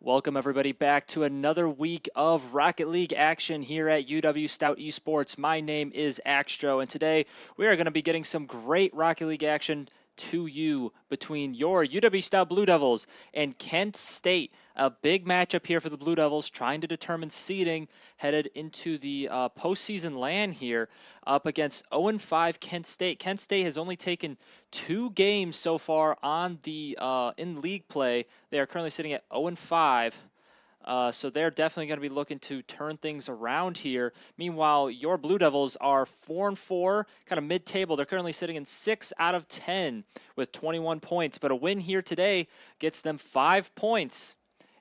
Welcome, everybody, back to another week of Rocket League action here at UW-Stout Esports. My name is Axtro, and today we are going to be getting some great Rocket League action to you between your UW-Stout Blue Devils and Kent State. A big matchup here for the Blue Devils, trying to determine seeding headed into the postseason LAN here up against 0-5 Kent State. Kent State has only taken 2 games so far on the in league play. They are currently sitting at 0-5. So they're definitely going to be looking to turn things around here. Meanwhile, your Blue Devils are 4-4, kind of mid-table. They're currently sitting in 6 out of 10 with 21 points. But a win here today gets them 5 points.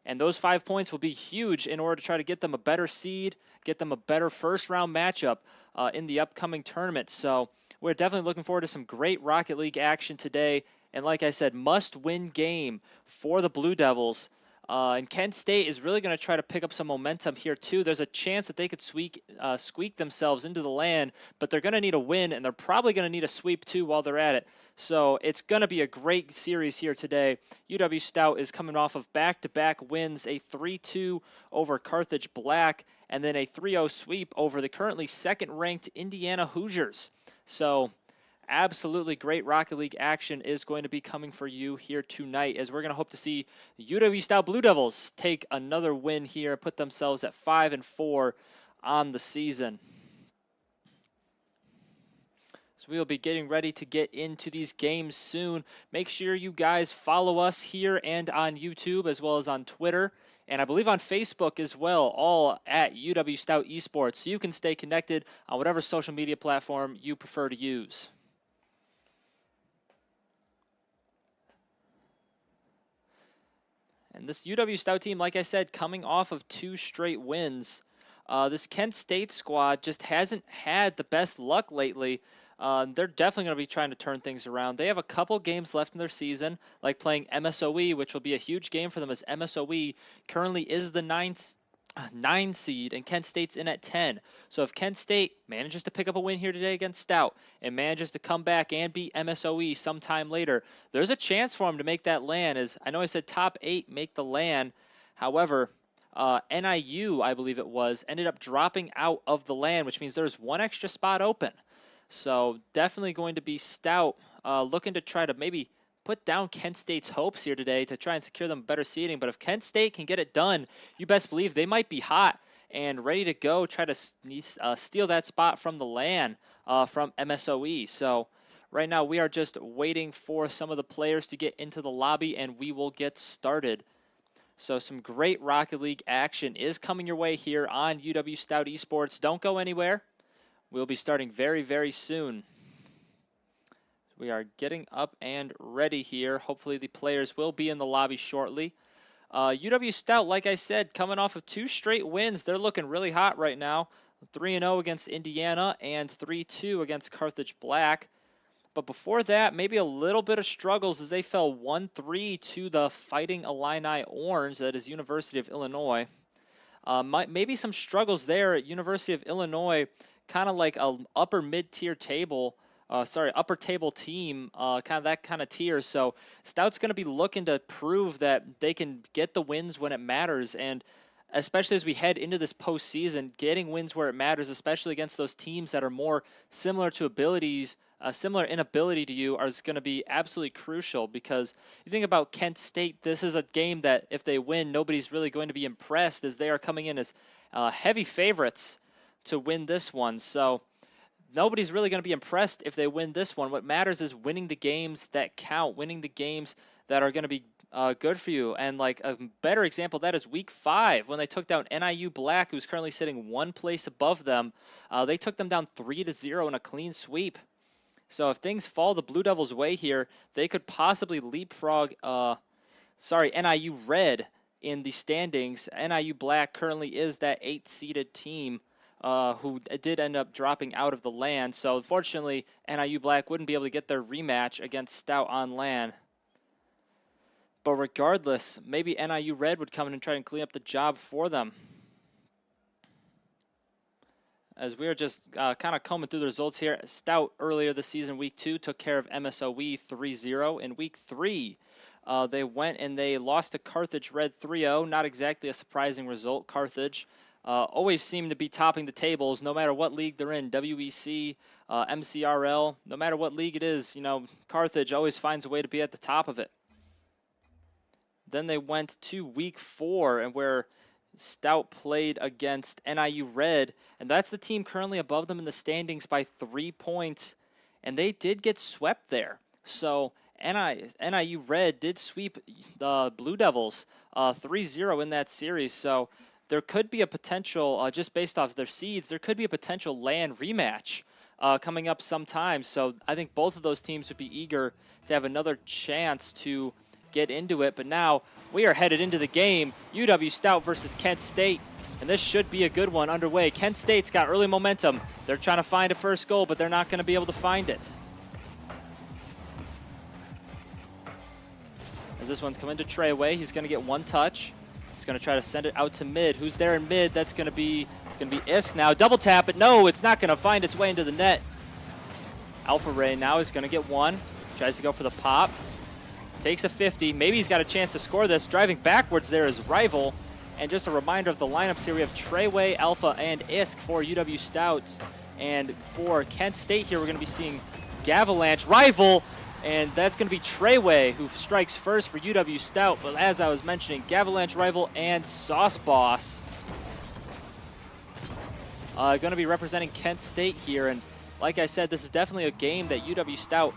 And those 5 points will be huge in order to try to get them a better seed, get them a better first-round matchup in the upcoming tournament. So we're definitely looking forward to some great Rocket League action today. And like I said, must-win game for the Blue Devils. And Kent State is really going to try to pick up some momentum here, too. There's a chance that they could squeak themselves into the LAN, but they're going to need a win, and they're probably going to need a sweep, too, while they're at it. So it's going to be a great series here today. UW-Stout is coming off of back-to-back wins, a 3-2 over Carthage Black, and then a 3-0 sweep over the currently second-ranked Indiana Hoosiers. So absolutely great Rocket League action is going to be coming for you here tonight, as we're going to hope to see the UW-Stout Blue Devils take another win here, put themselves at 5-4 on the season. So we will be getting ready to get into these games soon. Make sure you guys follow us here and on YouTube, as well as on Twitter, and I believe on Facebook as well, all at UW-Stout Esports, so you can stay connected on whatever social media platform you prefer to use. And this UW-Stout team, like I said, coming off of 2 straight wins. This Kent State squad just hasn't had the best luck lately. They're definitely going to be trying to turn things around. They have a couple games left in their season, like playing MSOE, which will be a huge game for them, as MSOE currently is the 9 seed, and Kent State's in at 10. So if Kent State manages to pick up a win here today against Stout and manages to come back and beat MSOE sometime later, there's a chance for them to make that LAN. As I know I said top 8 make the LAN. However, NIU, I believe it was, ended up dropping out of the LAN, which means there's one extra spot open. So definitely going to be Stout looking to try to maybe put down Kent State's hopes here today to try and secure them better seeding. But if Kent State can get it done, you best believe they might be hot and ready to go try to steal that spot from the LAN from MSOE. So right now we are just waiting for some of the players to get into the lobby, and we will get started. So some great Rocket League action is coming your way here on UW-Stout Esports. Don't go anywhere. We'll be starting very, very soon. We are getting up and ready here. Hopefully the players will be in the lobby shortly. UW-Stout, like I said, coming off of 2 straight wins. They're looking really hot right now. 3-0 against Indiana and 3-2 against Carthage Black. But before that, maybe a little bit of struggles as they fell 1-3 to the Fighting Illini Orange, that is University of Illinois. Maybe some struggles there at University of Illinois, kind of like a upper mid-tier table, upper table team, kind of that kind of tier. So Stout's going to be looking to prove that they can get the wins when it matters, and especially as we head into this postseason, getting wins where it matters, especially against those teams that are more similar to abilities, similar in ability to you, is going to be absolutely crucial. Because you think about Kent State, this is a game that if they win, nobody's really going to be impressed, as they are coming in as heavy favorites to win this one. So nobody's really going to be impressed if they win this one. What matters is winning the games that count, winning the games that are going to be good for you. And like a better example of that is week 5, when they took down NIU Black, who's currently sitting 1 place above them. They took them down 3-0 in a clean sweep. So if things fall the Blue Devils' way here, they could possibly leapfrog NIU Red in the standings. NIU Black currently is that 8-seeded team who did end up dropping out of the LAN. So unfortunately, NIU Black wouldn't be able to get their rematch against Stout on LAN. But regardless, maybe NIU Red would come in and try and clean up the job for them. As we are just kind of combing through the results here, Stout earlier this season, week 2, took care of MSOE 3-0. In week 3, They went and they lost to Carthage Red 3-0. Not exactly a surprising result. Carthage always seem to be topping the tables no matter what league they're in. WEC, MCRL, no matter what league it is, Carthage always finds a way to be at the top of it. Then they went to week 4, and where Stout played against NIU Red, and that's the team currently above them in the standings by 3 points, and they did get swept there. So NIU Red did sweep the Blue Devils 3-0 in that series, so there could be a potential, just based off their seeds, there could be a potential land rematch coming up sometime. So I think both of those teams would be eager to have another chance to get into it. But now we are headed into the game, UW-Stout versus Kent State, and this should be a good one underway. Kent State's got early momentum. They're trying to find a first goal, but they're not going to be able to find it. As this one's coming to Treyway, he's going to get one touch. He's going to try to send it out to mid. Who's there in mid? It's going to be Isk now. Double tap it. No, it's not going to find its way into the net. Alpha Ray now is going to get one. Tries to go for the pop. Takes a 50. Maybe he's got a chance to score this. Driving backwards there is Rival. And just a reminder of the lineups here. We have Treyway, Alpha, and Isk for UW-Stout. And for Kent State here, we're going to be seeing Gavalanche, Rival, and that's going to be Treyway who strikes first for UW-Stout. But as I was mentioning, Gavalanche, Rival, and Sauce Boss going to be representing Kent State here. And like I said, this is definitely a game that UW-Stout,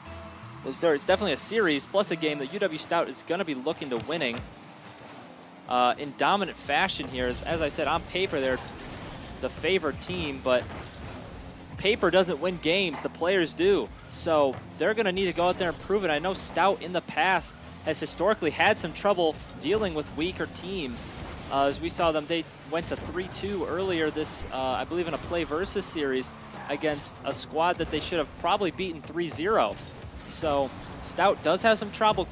it's definitely a series plus a game that UW-Stout is going to be looking to winning in dominant fashion here. As I said, on paper, they're the favored team, but paper doesn't win games, the players do. So they're going to need to go out there and prove it. I know Stout in the past has historically had some trouble dealing with weaker teams. As we saw them, they went to 3-2 earlier this, I believe in a play versus series against a squad that they should have probably beaten 3-0. So Stout does have some trouble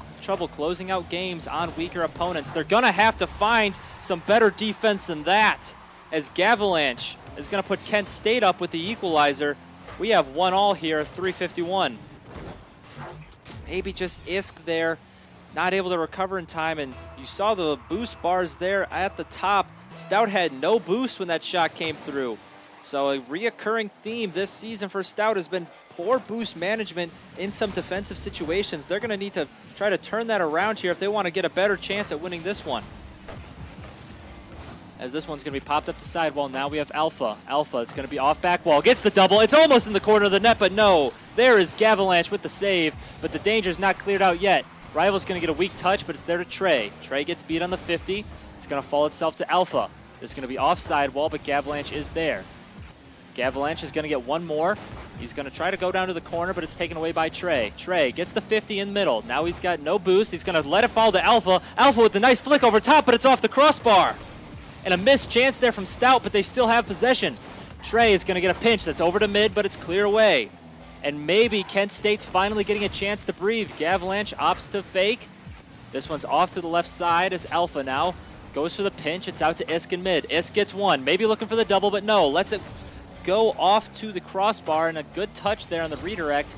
closing out games on weaker opponents. They're going to have to find some better defense than that, as Gavalanche is going to put Kent State up with the equalizer. We have 1-1 here, 3:51. Maybe just Isk there, not able to recover in time, and you saw the boost bars there at the top. Stout had no boost when that shot came through. So a reoccurring theme this season for Stout has been poor boost management in some defensive situations. They're going to need to try to turn that around here if they want to get a better chance at winning this one. As this one's going to be popped up to sidewall. Now we have Alpha. Alpha, it's going to be off back wall. Gets the double. It's almost in the corner of the net, but no. There is Gavalanche with the save, but the danger's not cleared out yet. Rival's going to get a weak touch, but it's there to Trey. Trey gets beat on the 50. It's going to fall itself to Alpha. It's going to be off sidewall, but Gavalanche is there. Gavalanche is going to get one more. He's going to try to go down to the corner, but it's taken away by Trey. Trey gets the 50 in middle. Now he's got no boost. He's going to let it fall to Alpha. Alpha with the nice flick over top, but it's off the crossbar. And a missed chance there from Stout, but they still have possession. Trey is going to get a pinch. That's over to mid, but it's clear away. And maybe Kent State's finally getting a chance to breathe. Gavalanche opts to fake. This one's off to the left side as Alpha now goes for the pinch. It's out to Isk in mid. Isk gets one. Maybe looking for the double, but no. Lets it go off to the crossbar, and a good touch there on the redirect.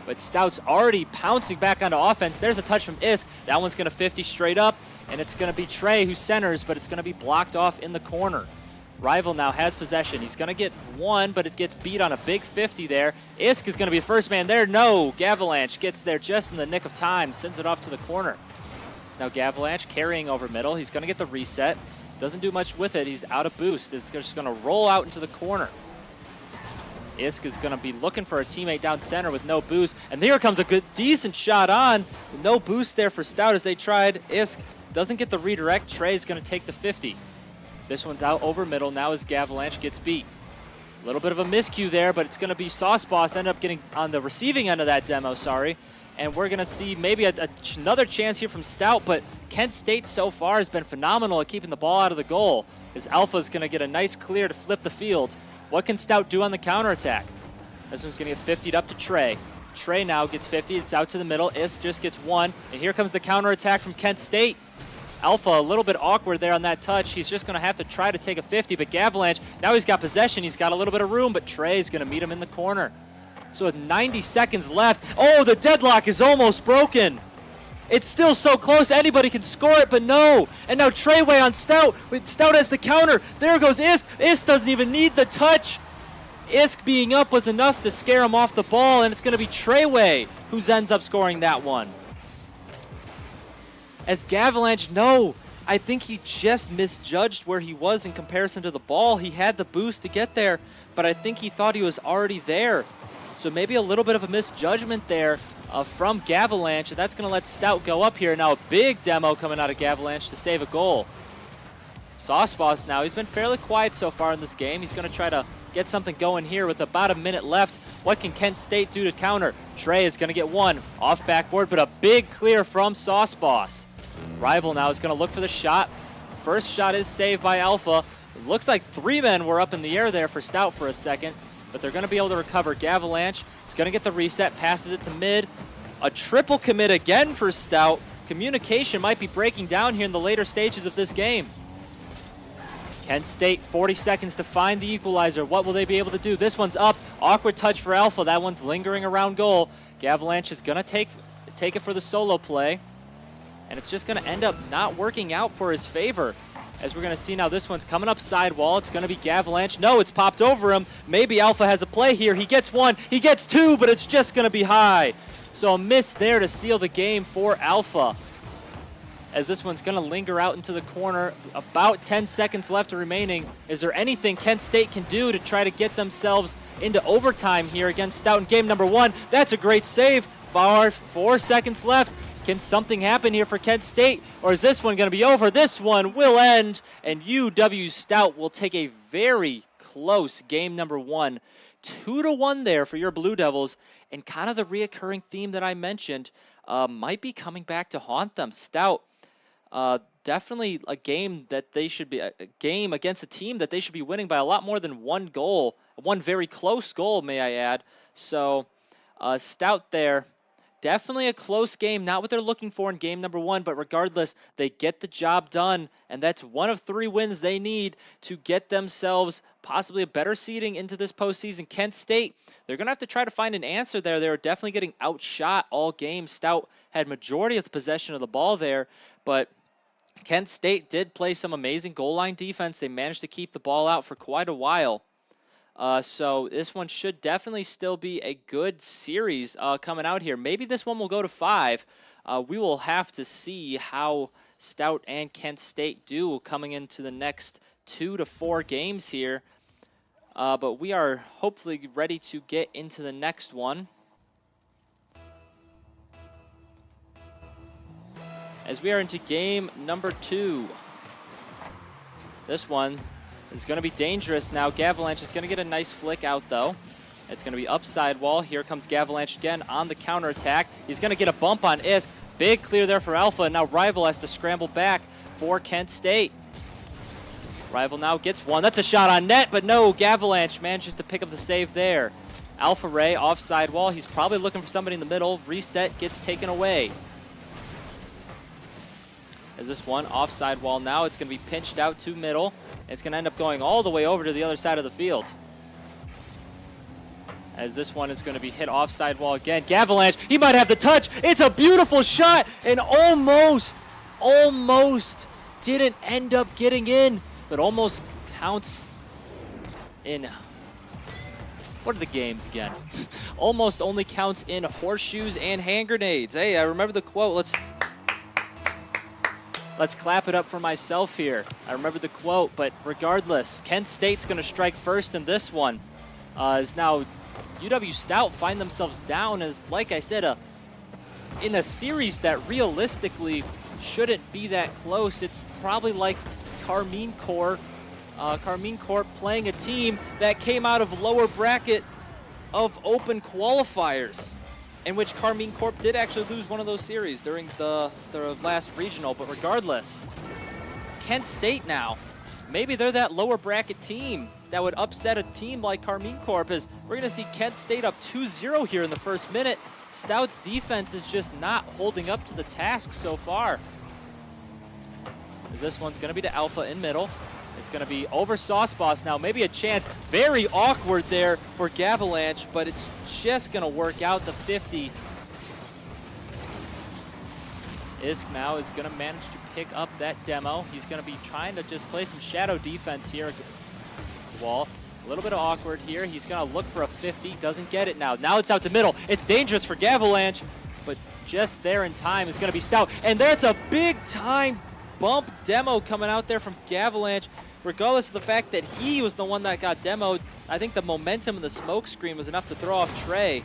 But Stout's already pouncing back onto offense. There's a touch from Isk. That one's going to 50 straight up. And it's going to be Trey who centers, but it's going to be blocked off in the corner. Rival now has possession. He's going to get one, but it gets beat on a big 50 there. Isk is going to be the first man there. No, Gavalanche gets there just in the nick of time, sends it off to the corner. It's now Gavalanche carrying over middle. He's going to get the reset. Doesn't do much with it. He's out of boost. It's just going to roll out into the corner. Isk is going to be looking for a teammate down center with no boost. And here comes a good, decent shot on. No boost there for Stout as they tried. Isk doesn't get the redirect. Trey's going to take the 50. This one's out over middle now as Gavalanche gets beat. A little bit of a miscue there, but it's going to be Sauce Boss end up getting on the receiving end of that demo, sorry. And we're going to see maybe another chance here from Stout, but Kent State so far has been phenomenal at keeping the ball out of the goal, as Alpha's going to get a nice clear to flip the field. What can Stout do on the counterattack? This one's going to get 50'd up to Trey. Trey now gets 50. It's out to the middle. Isk just gets one. And here comes the counterattack from Kent State. Alpha a little bit awkward there on that touch. He's just going to have to try to take a 50, but Gavalanche, now he's got possession. He's got a little bit of room, but Trey's going to meet him in the corner. So with 90 seconds left, oh, the deadlock is almost broken. It's still so close. Anybody can score it, but no. And now Treyway on Stout. Stout has the counter. There goes Isk. Isk doesn't even need the touch. Isk being up was enough to scare him off the ball, and it's going to be Treyway who ends up scoring that one. As Gavalanche, no. I think he just misjudged where he was in comparison to the ball. He had the boost to get there, but I think he thought he was already there. So maybe a little bit of a misjudgment there from Gavalanche, and that's going to let Stout go up here. Now a big demo coming out of Gavalanche to save a goal. Sauce Boss now, he's been fairly quiet so far in this game. He's going to try to get something going here with about a minute left. What can Kent State do to counter? Trey is going to get one off backboard, but a big clear from Sauce Boss. Rival now is going to look for the shot. First shot is saved by Alpha. It looks like three men were up in the air there for Stout for a second, but they're going to be able to recover. Gavalanche is going to get the reset, passes it to mid. A triple commit again for Stout. Communication might be breaking down here in the later stages of this game. Kent State, 40 seconds to find the equalizer. What will they be able to do? This one's up. Awkward touch for Alpha. That one's lingering around goal. Gavalanche is going to take it for the solo play. And it's just going to end up not working out for his favor. As we're going to see now, this one's coming up sidewall. It's going to be Gavalanche. No, it's popped over him. Maybe Alpha has a play here. He gets one. He gets two, but it's just going to be high. So a miss there to seal the game for Alpha. As this one's going to linger out into the corner. About 10 seconds left remaining. Is there anything Kent State can do to try to get themselves into overtime here against Stout in game number one? That's a great save. 4 seconds left. Can something happen here for Kent State, or is this one going to be over? This one will end, and UW-Stout will take a very close game number one. 2-1 there for your Blue Devils, and kind of the reoccurring theme that I mentioned might be coming back to haunt them. Stout, definitely a game that they should be, a game against a team that they should be winning by a lot more than one goal, one very close goal, may I add. So Stout there. Definitely a close game, not what they're looking for in game number one, but regardless, they get the job done, and that's one of 3 wins they need to get themselves possibly a better seeding into this postseason. Kent State, they're going to have to try to find an answer there. They were definitely getting outshot all game. Stout had majority of the possession of the ball there, but Kent State did play some amazing goal line defense. They managed to keep the ball out for quite a while. So this one should definitely still be a good series coming out here. Maybe this one will go to 5. We will have to see how Stout and Kent State do coming into the next 2 to 4 games here. But we are hopefully ready to get into the next one. As we are into game number 2. This one is going to be dangerous now. Gavalanche is going to get a nice flick out, though. It's going to be upside wall. Here comes Gavalanche again on the counterattack. He's going to get a bump on Isk. Big clear there for Alpha. Now Rival has to scramble back for Kent State. Rival now gets one. That's a shot on net, but no, Gavalanche manages to pick up the save there. Alpha Ray offside wall. He's probably looking for somebody in the middle. Reset gets taken away. As this one offside wall now, it's going to be pinched out to middle. It's going to end up going all the way over to the other side of the field. As this one is going to be hit offside wall again. Gavalanche, he might have the touch. It's a beautiful shot and almost didn't end up getting in, but almost counts in, what are the games again? Almost only counts in horseshoes and hand grenades. Hey, I remember the quote. Let's clap it up for myself here. I remember the quote, but regardless, Kent State's going to strike first in this one. As now UW-Stout find themselves down as, like I said, in a series that realistically shouldn't be that close. It's probably like Carmine Corp playing a team that came out of lower bracket of open qualifiers, in which Carmine Corp did actually lose one of those series during the last regional. But regardless, Kent State now, maybe they're that lower bracket team that would upset a team like Carmine Corp, as we're going to see Kent State up 2-0 here in the first minute. Stout's defense is just not holding up to the task so far. As this one's going to be to Alpha in middle. It's going to be over Sauce Boss now. Maybe a chance. Very awkward there for Gavalanche, but it's just going to work out the 50. Isk now is going to manage to pick up that demo. He's going to be trying to just play some shadow defense here at the wall. A little bit of awkward here. He's going to look for a 50. Doesn't get it now. Now it's out to middle. It's dangerous for Gavalanche, but just there in time is going to be Stout. And there's a big-time bump demo coming out there from Gavalanche. Regardless of the fact that he was the one that got demoed, I think the momentum of the smoke screen was enough to throw off Trey.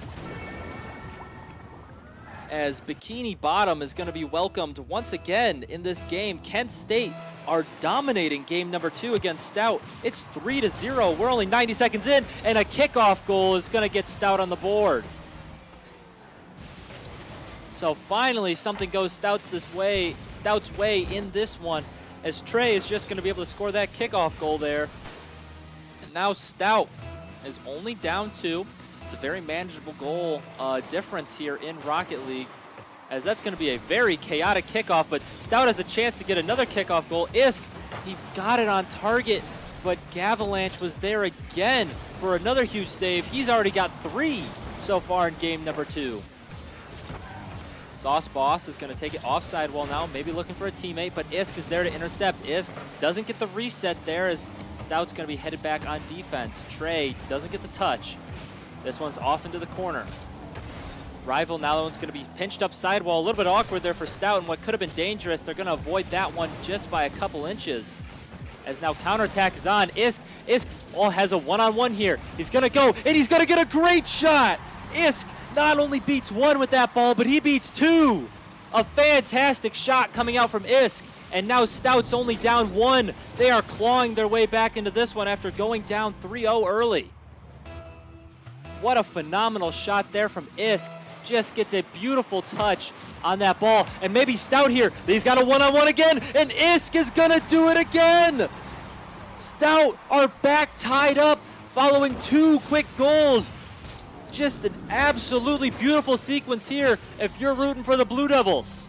As Bikini Bottom is going to be welcomed once again in this game. Kent State are dominating game number 2 against Stout. It's 3-0. We're only 90 seconds in, and a kickoff goal is going to get Stout on the board. So finally, something goes Stout's way in this one, as Trey is just going to be able to score that kickoff goal there. And now Stout is only down 2. It's a very manageable goal difference here in Rocket League, as that's going to be a very chaotic kickoff, but Stout has a chance to get another kickoff goal. Isk, he got it on target, but Gavalanche was there again for another huge save. He's already got 3 so far in game number 2. Sauce Boss is going to take it offside wall now, maybe looking for a teammate, but Isk is there to intercept. Isk doesn't get the reset there, as Stout's going to be headed back on defense. Trey doesn't get the touch. This one's off into the corner. Rival now, that one's going to be pinched up sidewall. A little bit awkward there for Stout, and what could have been dangerous, they're going to avoid that one just by a couple inches. As now counterattack is on. Isk has a one-on-one here. He's going to go, and he's going to get a great shot. Isk not only beats 1 with that ball, but he beats 2. A fantastic shot coming out from Isk, and now Stout's only down 1. They are clawing their way back into this one after going down 3-0 early. What a phenomenal shot there from Isk. Just gets a beautiful touch on that ball. And maybe Stout here. He's got a one-on-one again, and Isk is going to do it again. Stout are back tied up following 2 quick goals. Just an absolutely beautiful sequence here if you're rooting for the Blue Devils.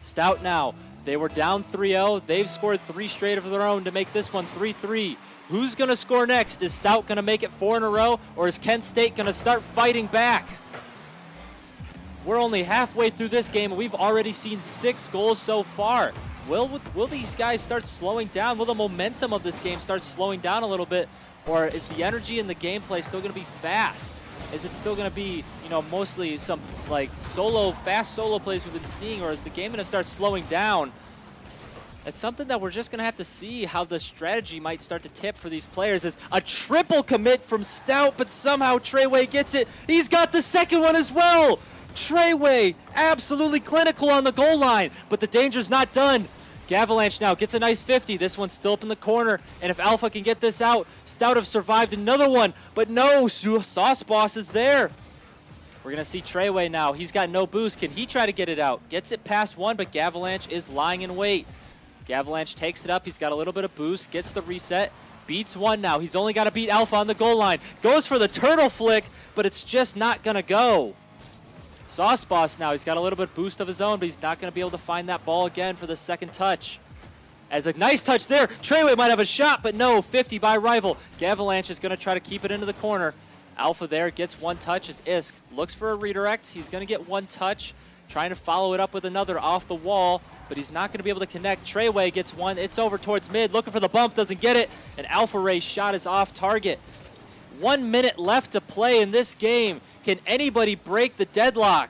Stout now. They were down 3-0. They've scored 3 straight of their own to make this one 3-3. Who's going to score next? Is Stout going to make it 4 in a row, or is Kent State going to start fighting back? We're only halfway through this game, and we've already seen 6 goals so far. Will these guys start slowing down? Will the momentum of this game start slowing down a little bit, or is the energy in the gameplay still going to be fast? Is it still going to be, mostly some fast solo plays we've been seeing, or is the game going to start slowing down? It's something that we're just going to have to see how the strategy might start to tip for these players. Is a triple commit from Stout, but somehow Treyway gets it. He's got the second one as well. Treyway absolutely clinical on the goal line, but the danger's not done. Gavalanche now gets a nice 50. This one's still up in the corner, and if Alpha can get this out, Stout have survived another one, but no, Sauce Boss is there. We're going to see Treyway now. He's got no boost. Can he try to get it out? Gets it past 1, but Gavalanche is lying in wait. Gavalanche takes it up. He's got a little bit of boost, gets the reset, beats 1 now. He's only got to beat Alpha on the goal line. Goes for the turtle flick, but it's just not going to go. Sauce Boss now, he's got a little bit of boost of his own, but he's not going to be able to find that ball again for the second touch. As a nice touch there, Treyway might have a shot, but no, 50 by Rival. Gavalanche is going to try to keep it into the corner. Alpha there gets 1 touch as Isk looks for a redirect. He's going to get 1 touch, trying to follow it up with another off the wall, but he's not going to be able to connect. Treyway gets 1. It's over towards mid, looking for the bump, doesn't get it, and Alpha Ray's shot is off target. 1 minute left to play in this game. Can anybody break the deadlock?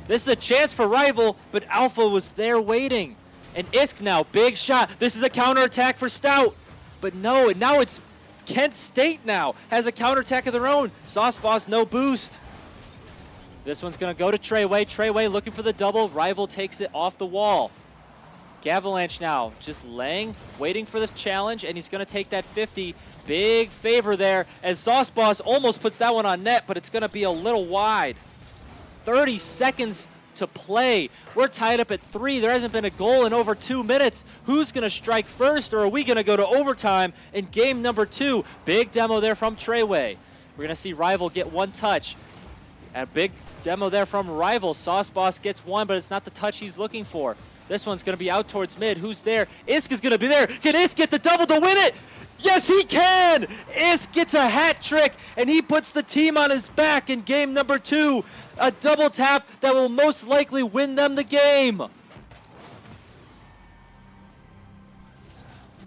This is a chance for Rival, but Alpha was there waiting. And Isk now, big shot. This is a counterattack for Stout. But no, and now it's Kent State now. Has a counterattack of their own. Sauce Boss, no boost. This one's going to go to Treyway. Treyway looking for the double. Rival takes it off the wall. Gavalanche now just laying, waiting for the challenge, and he's going to take that 50. Big favor there as Sauce Boss almost puts that one on net, but it's going to be a little wide. 30 seconds to play. We're tied up at 3. There hasn't been a goal in over 2 minutes. Who's going to strike first, or are we going to go to overtime in game number 2? Big demo there from Treyway. We're going to see Rival get 1 touch. A big demo there from Rival. Sauce Boss gets 1, but it's not the touch he's looking for. This one's going to be out towards mid. Who's there? Isk is going to be there. Can Isk get the double to win it? Yes, he can! Isk gets a hat trick, and he puts the team on his back in game number 2. A double tap that will most likely win them the game.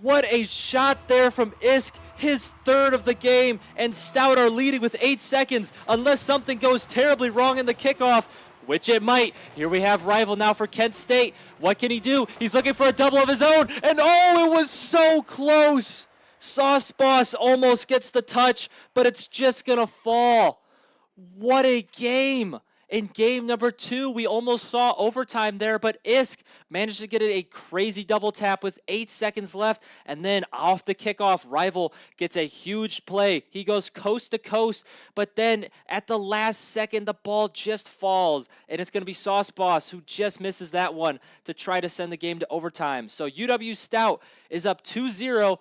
What a shot there from Isk, his third of the game, and Stout are leading with 8 seconds unless something goes terribly wrong in the kickoff, which it might. Here we have Rival now for Kent State. What can he do? He's looking for a double of his own, and oh, it was so close. Sauce Boss almost gets the touch, but it's just gonna fall. What a game. In game number 2, we almost saw overtime there, but Isk managed to get it a crazy double tap with 8 seconds left, and then off the kickoff, Rival gets a huge play. He goes coast to coast, but then at the last second, the ball just falls, and it's going to be Sauce Boss who just misses that one to try to send the game to overtime. So UW-Stout is up 2-0,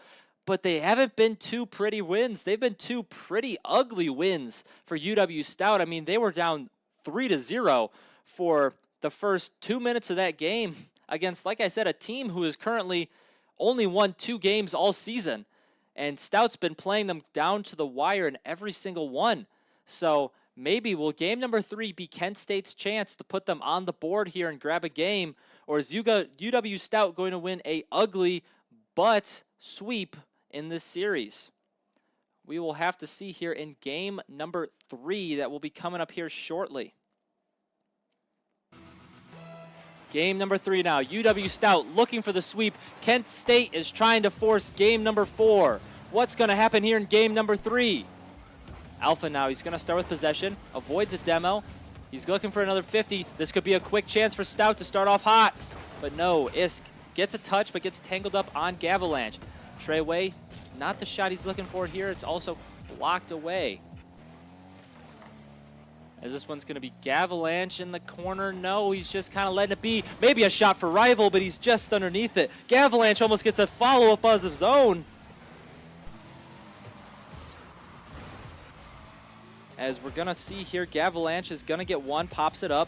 but they haven't been 2 pretty wins. They've been 2 pretty ugly wins for UW-Stout. I mean, they were down 3-0 for the first 2 minutes of that game against, like I said, a team who has currently only won 2 games all season. And Stout's been playing them down to the wire in every single one. So maybe will game number 3 be Kent State's chance to put them on the board here and grab a game? Or is UW-Stout going to win a ugly but sweep in this series? We will have to see here in game number 3 that will be coming up here shortly. Game number 3 now. UW-Stout looking for the sweep. Kent State is trying to force game number 4. What's going to happen here in game number 3? Alpha now. He's going to start with possession. Avoids a demo. He's looking for another 50. This could be a quick chance for Stout to start off hot. But no, Isk gets a touch but gets tangled up on Gavalanche. Treyway, not the shot he's looking for here. It's also blocked away. As this one's going to be Gavalanche in the corner. No, he's just kind of letting it be. Maybe a shot for Rival, but he's just underneath it. Gavalanche almost gets a follow-up of his own. As we're going to see here, Gavalanche is going to get one, pops it up.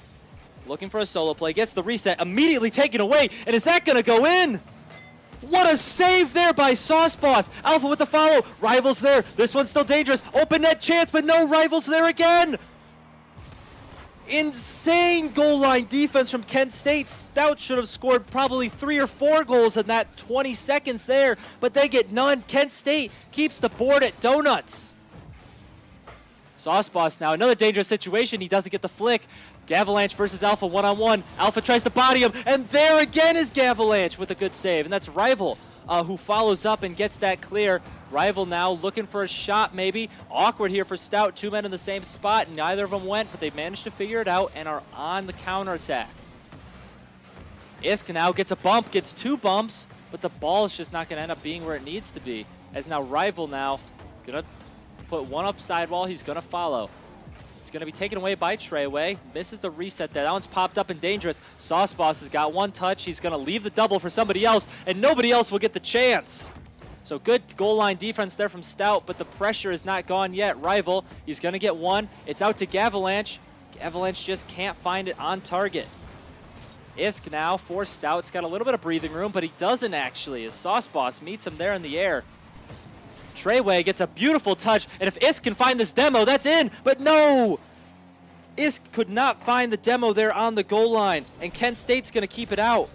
Looking for a solo play, gets the reset, immediately taken away. And is that going to go in? What a save there by Sauce Boss. Alpha with the follow. Rival's there. This one's still dangerous. Open net chance, but no, Rival's there again. Insane goal line defense from Kent State. Stout should have scored probably 3 or 4 goals in that 20 seconds there, but they get none. Kent State keeps the board at donuts. Sauce Boss now, another dangerous situation. He doesn't get the flick. Gavalanche versus Alpha one-on-one. Alpha tries to body him, and there again is Gavalanche with a good save, and that's Rival who follows up and gets that clear. Rival now looking for a shot maybe. Awkward here for Stout. 2 men in the same spot, and neither of them went, but they managed to figure it out and are on the counterattack. Isk now gets a bump, gets 2 bumps, but the ball is just not going to end up being where it needs to be. As now Rival now going to put one up sidewall. He's going to follow. It's going to be taken away by Treyway. Misses the reset there. That one's popped up and dangerous. Sauce Boss has got 1 touch. He's going to leave the double for somebody else, and nobody else will get the chance. So good goal line defense there from Stout, but the pressure is not gone yet. Rival, he's going to get 1. It's out to Gavalanche. Gavalanche just can't find it on target. Isk now for Stout. It's got a little bit of breathing room, but he doesn't actually, as Sauce Boss meets him there in the air. Treyway gets a beautiful touch, and if Isk can find this demo, that's in, but no! Isk could not find the demo there on the goal line, and Kent State's going to keep it out.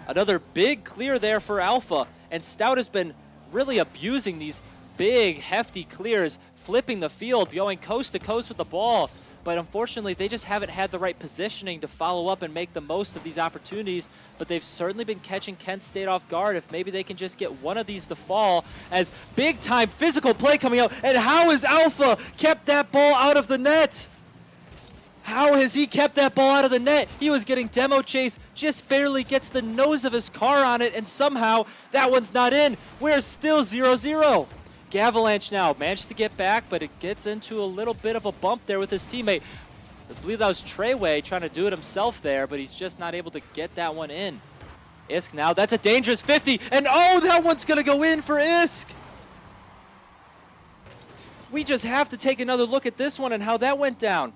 Another big clear there for Alpha, and Stout has been really abusing these big, hefty clears, flipping the field, going coast to coast with the ball. But unfortunately, they just haven't had the right positioning to follow up and make the most of these opportunities. But they've certainly been catching Kent State off guard. If maybe they can just get one of these to fall, as big-time physical play coming out. And how has Alpha kept that ball out of the net? How has he kept that ball out of the net? He was getting demo chase, just barely gets the nose of his car on it, and somehow that one's not in. We're still 0-0. Gavalanche now managed to get back, but it gets into a little bit of a bump there with his teammate. I believe that was Treyway trying to do it himself there, but he's just not able to get that one in. Isk now, that's a dangerous 50, and oh, that one's going to go in for Isk. We just have to take another look at this one and how that went down.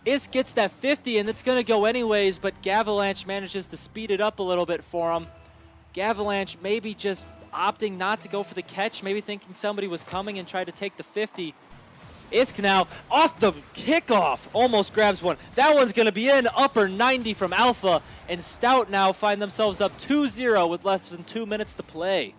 Isk gets that 50, and it's going to go anyways, but Gavalanche manages to speed it up a little bit for him. Gavalanche maybe just opting not to go for the catch, maybe thinking somebody was coming and tried to take the 50. Isk now off the kickoff, almost grabs one. That one's going to be in, upper 90 from Alpha, and Stout now find themselves up 2-0 with less than 2 minutes to play.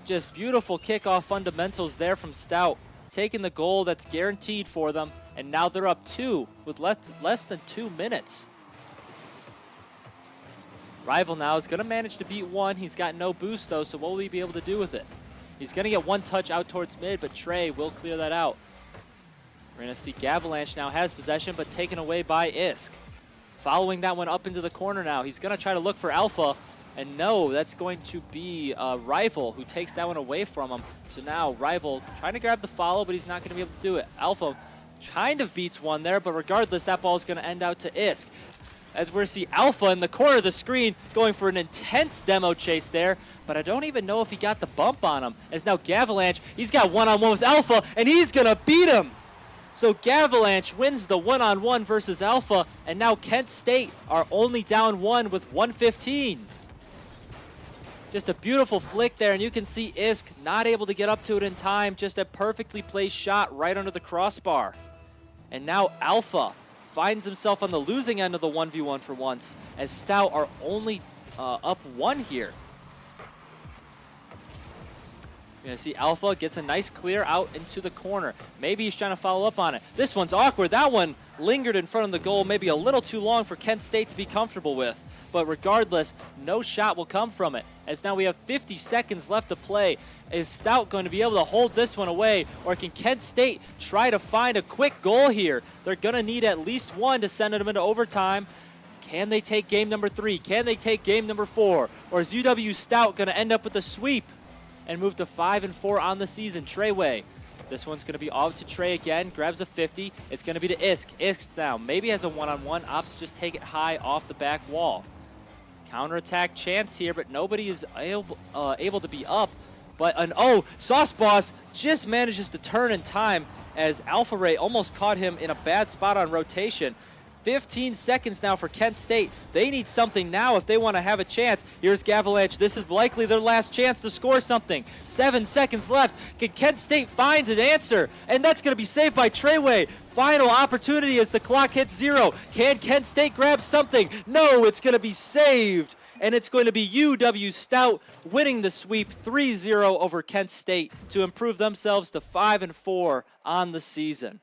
Just beautiful kickoff fundamentals there from Stout, taking the goal that's guaranteed for them, and now they're up 2 with less than 2 minutes. Rival now is going to manage to beat 1. He's got no boost though, so what will he be able to do with it? He's going to get 1 touch out towards mid, but Trey will clear that out. We're going to see Gavalanche now has possession, but taken away by Isk. Following that one up into the corner now. He's going to try to look for Alpha, and no, that's going to be Rival who takes that one away from him. So now Rival trying to grab the follow, but he's not going to be able to do it. Alpha kind of beats one there, but regardless, that ball is going to end out to Isk. As we're see Alpha in the corner of the screen going for an intense demo chase there, but I don't even know if he got the bump on him. As now Gavalanche, he's got one-on-one with Alpha, and he's gonna beat him. So Gavalanche wins the one-on-one versus Alpha, and now Kent State are only down 1 with 1:15. Just a beautiful flick there, and you can see Isk not able to get up to it in time. Just a perfectly placed shot right under the crossbar. And now Alpha finds himself on the losing end of the 1v1 for once, as Stout are only up 1 here. You're going to see Alpha gets a nice clear out into the corner. Maybe he's trying to follow up on it. This one's awkward. That one lingered in front of the goal, maybe a little too long for Kent State to be comfortable with. But regardless, no shot will come from it. As now we have 50 seconds left to play. Is Stout going to be able to hold this one away, or can Kent State try to find a quick goal here? They're going to need at least 1 to send them into overtime. Can they take game number 3? Can they take game number 4? Or is UW-Stout going to end up with a sweep and move to 5-4 on the season? Treyway. This one's going to be off to Trey again. Grabs a 50. It's going to be to Isk. Isk now maybe has a one-on-one. Opts just take it high off the back wall. Counterattack chance here, but nobody is able to be up. But Sauce Boss just manages to turn in time as Alpha Ray almost caught him in a bad spot on rotation. 15 seconds now for Kent State. They need something now if they want to have a chance. Here's Gavalanche. This is likely their last chance to score something. 7 seconds left. Can Kent State find an answer? And that's going to be saved by Treyway. Final opportunity as the clock hits 0. Can Kent State grab something? No, it's going to be saved. And it's going to be UW-Stout winning the sweep 3-0 over Kent State to improve themselves to 5-4 on the season.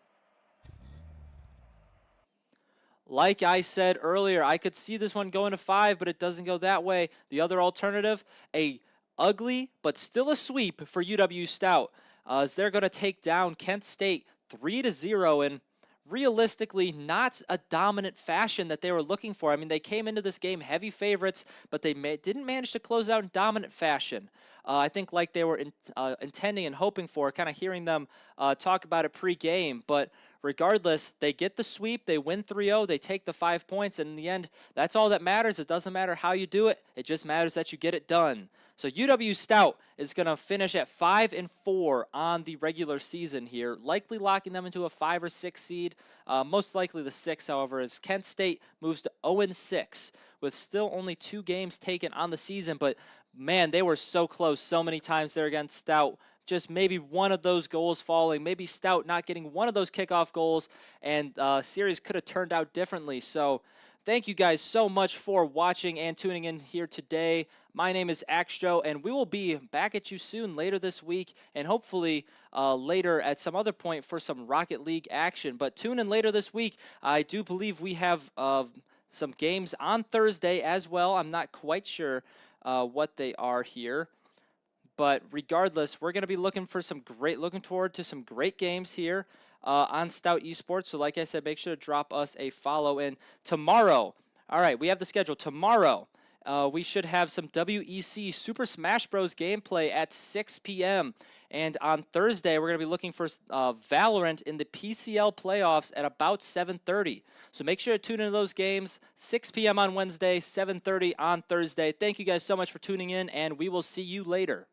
Like I said earlier, I could see this one going to 5, but it doesn't go that way. The other alternative, a ugly but still a sweep for UW-Stout, as they're going to take down Kent State 3-0 in realistically not a dominant fashion that they were looking for. I mean, they came into this game heavy favorites, but they didn't manage to close out in dominant fashion. I think like they were intending and hoping for, kind of hearing them talk about it pre-game. But regardless, they get the sweep, they win 3-0, they take the 5 points, and in the end, that's all that matters. It doesn't matter how you do it, it just matters that you get it done. So UW-Stout is going to finish at 5-4 on the regular season here, likely locking them into a 5 or 6 seed. Most likely the 6, however, as Kent State moves to 0-6 with still only 2 games taken on the season. But man, they were so close so many times there against Stout. Just maybe one of those goals falling, maybe Stout not getting one of those kickoff goals, and series could have turned out differently. So thank you guys so much for watching and tuning in here today. My name is Axjo, and we will be back at you soon later this week, and hopefully later at some other point for some Rocket League action. But tune in later this week. I do believe we have some games on Thursday as well. I'm not quite sure what they are here. But regardless, we're going to be looking forward to some great games here on Stout Esports. So like I said, make sure to drop us a follow. And tomorrow, all right, we have the schedule. Tomorrow, we should have some WEC Super Smash Bros. Gameplay at 6 p.m. And on Thursday, we're going to be looking for Valorant in the PCL playoffs at about 7:30. So make sure to tune into those games, 6 p.m. on Wednesday, 7:30 on Thursday. Thank you guys so much for tuning in, and we will see you later.